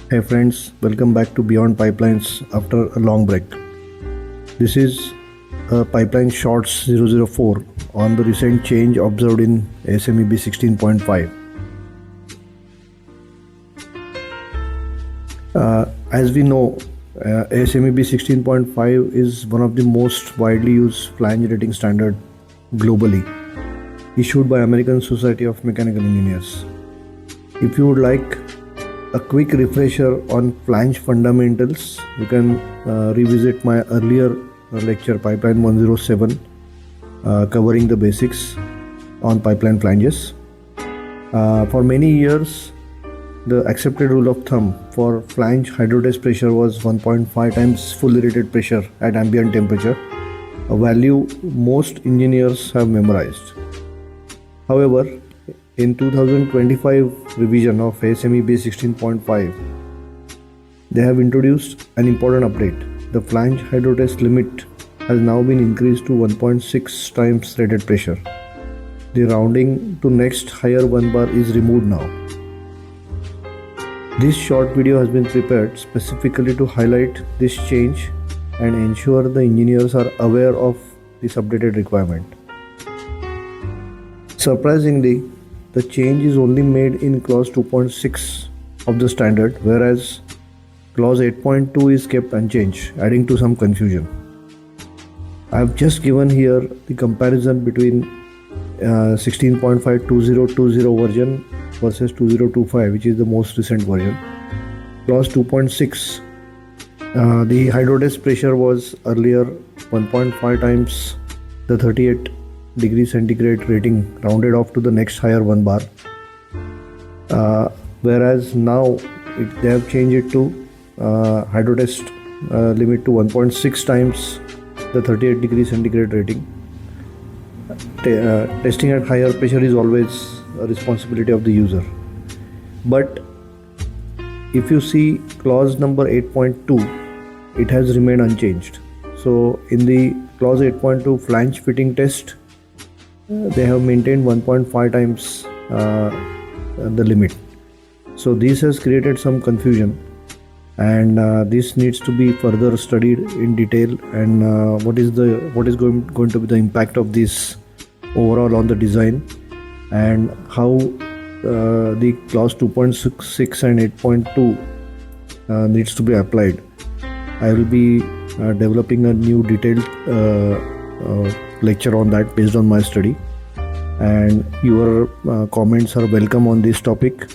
Hey friends, welcome back to Beyond Pipelines after a long break. This is Pipeline Shorts 004 on the recent change observed in ASME B16.5. As we know, ASME B16.5 is one of the most widely used flange rating standard globally, issued by American Society of Mechanical Engineers. If you would like a quick refresher on flange fundamentals, you can revisit my earlier lecture Pipeline 107 covering the basics on pipeline flanges. For many years, the accepted rule of thumb for flange hydrotest pressure was 1.5 times fully rated pressure at ambient temperature, a value most engineers have memorized. However, in 2025 revision of ASME B16.5, they have introduced an important update. The flange hydrotest limit has now been increased to 1.6 times rated pressure. The rounding to next higher 1 bar is removed now. This short video has been prepared specifically to highlight this change and ensure the engineers are aware of this updated requirement. Surprisingly, the change is only made in clause 2.6 of the standard, whereas clause 8.2 is kept unchanged, adding to some confusion. I have just given here the comparison between 16.5 2020 version versus 2025, which is the most recent version. Clause 2.6, the hydrotest pressure was earlier 1.5 times the 38 degree centigrade rating rounded off to the next higher 1 bar, whereas now they have changed it to hydrotest limit to 1.6 times the 38 degree centigrade rating. Testing at higher pressure is always a responsibility of the user, but if you see clause number 8.2, it has remained unchanged. So in the clause 8.2 flange fitting test, they have maintained 1.5 times the limit. So this has created some confusion, and this needs to be further studied in detail, and what is going to be the impact of this overall on the design, and how the clause 2.6 and 8.2 needs to be applied. I will be developing a new detailed lecture on that based on my study, and your comments are welcome on this topic.